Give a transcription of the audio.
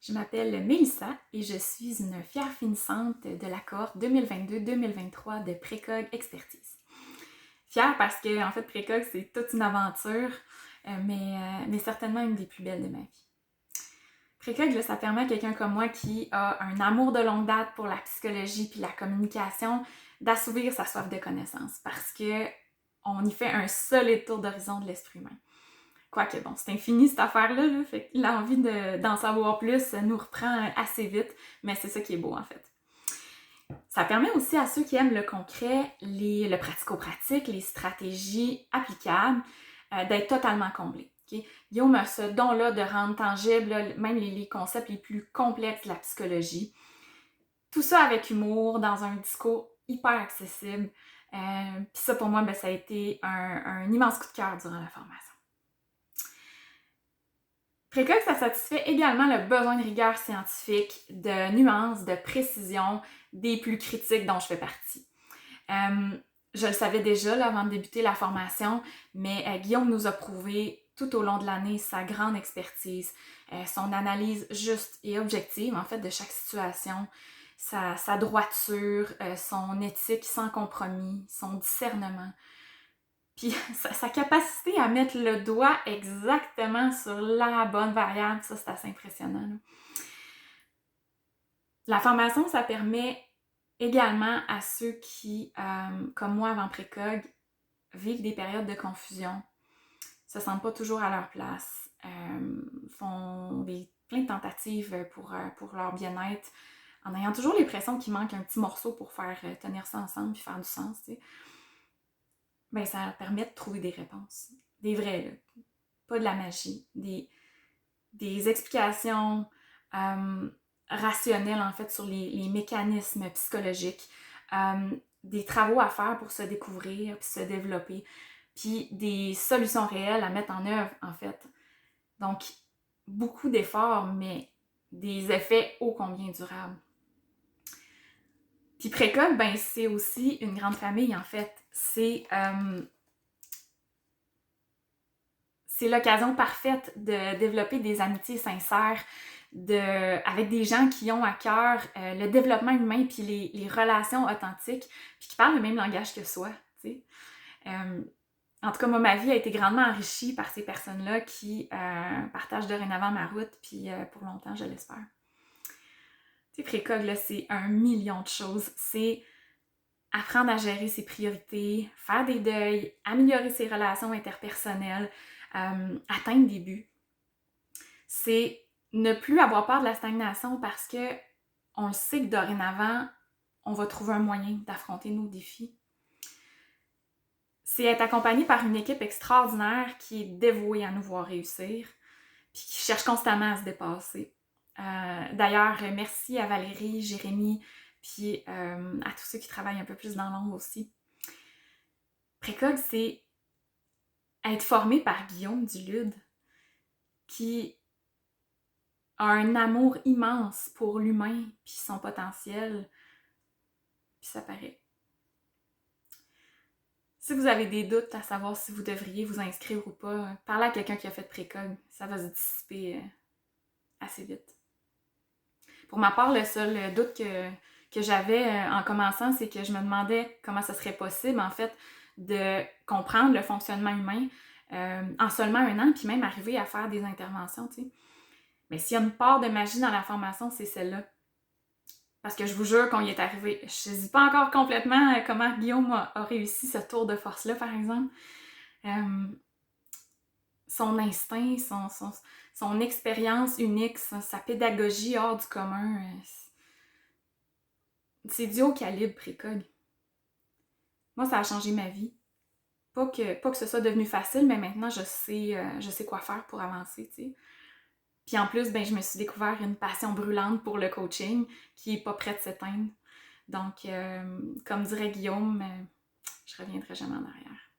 Je m'appelle Mélissa et je suis une fière finissante de la cohorte 2022-2023 de Précog Expertise. Fière parce que, en fait, Précog, c'est toute une aventure, mais certainement une des plus belles de ma vie. Précog, là, ça permet à quelqu'un comme moi qui a un amour de longue date pour la psychologie puis la communication d'assouvir sa soif de connaissance parce que on y fait un solide tour d'horizon de l'esprit humain. Quoique, bon, c'est infini cette affaire-là, là, fait que l'envie d'en savoir plus nous reprend assez vite, mais c'est ça qui est beau en fait. Ça permet aussi à ceux qui aiment le concret, le pratico-pratique, les stratégies applicables, d'être totalement comblés. Okay? Guillaume a ce don-là de rendre tangible là, même les concepts les plus complexes de la psychologie. Tout ça avec humour, dans un discours hyper accessible. Puis ça, pour moi, ben, ça a été un immense coup de cœur durant la formation. Précog, ça satisfait également le besoin de rigueur scientifique, de nuances, de précision des plus critiques dont je fais partie. Je le savais déjà là, avant de débuter la formation, mais Guillaume nous a prouvé tout au long de l'année sa grande expertise, son analyse juste et objective en fait de chaque situation, sa droiture, son éthique sans compromis, son discernement. Puis sa capacité à mettre le doigt exactement sur la bonne variable, ça c'est assez impressionnant. Là. La formation, ça permet également à ceux qui, comme moi avant Précog, vivent des périodes de confusion, se sentent pas toujours à leur place, font plein de tentatives pour leur bien-être, en ayant toujours l'impression qu'il manque un petit morceau pour faire tenir ça ensemble et faire du sens, tu sais. Ben, ça leur permet de trouver des réponses. Des vraies, là. Pas de la magie. Des explications rationnelles, en fait, sur les mécanismes psychologiques. Des travaux à faire pour se découvrir puis se développer. Puis des solutions réelles à mettre en œuvre, en fait. Donc, beaucoup d'efforts, mais des effets ô combien durables. Puis Précog, ben, c'est aussi une grande famille, en fait. C'est l'occasion parfaite de développer des amitiés sincères avec des gens qui ont à cœur le développement humain puis les relations authentiques, puis qui parlent le même langage que soi, tu sais. En tout cas, moi, ma vie a été grandement enrichie par ces personnes-là qui partagent dorénavant ma route, puis pour longtemps, je l'espère. Tu sais, Précog, là, c'est 1 million de choses. C'est apprendre à gérer ses priorités, faire des deuils, améliorer ses relations interpersonnelles, atteindre des buts. C'est ne plus avoir peur de la stagnation parce que on le sait que dorénavant, on va trouver un moyen d'affronter nos défis. C'est être accompagné par une équipe extraordinaire qui est dévouée à nous voir réussir, puis qui cherche constamment à se dépasser. D'ailleurs, merci à Valérie, Jérémy, puis à tous ceux qui travaillent un peu plus dans l'ombre aussi. Précog, c'est être formé par Guillaume Dulude, qui a un amour immense pour l'humain puis son potentiel, puis ça paraît. Si vous avez des doutes à savoir si vous devriez vous inscrire ou pas, parlez à quelqu'un qui a fait Précog, ça va se dissiper assez vite. Pour ma part, le seul doute que j'avais en commençant, c'est que je me demandais comment ça serait possible, en fait, de comprendre le fonctionnement humain en seulement 1 an, puis même arriver à faire des interventions, tu sais. Mais s'il y a une part de magie dans la formation, c'est celle-là. Parce que je vous jure qu'on y est arrivé. Je ne sais pas encore complètement comment Guillaume a réussi ce tour de force-là, par exemple. Son instinct, son expérience unique, sa pédagogie hors du commun, c'est du haut calibre, Précog. Moi, ça a changé ma vie. Pas que ce soit devenu facile, mais maintenant, je sais quoi faire pour avancer, tu sais. Puis en plus, ben, je me suis découvert une passion brûlante pour le coaching qui est pas prête de s'éteindre. Donc, comme dirait Guillaume, je reviendrai jamais en arrière.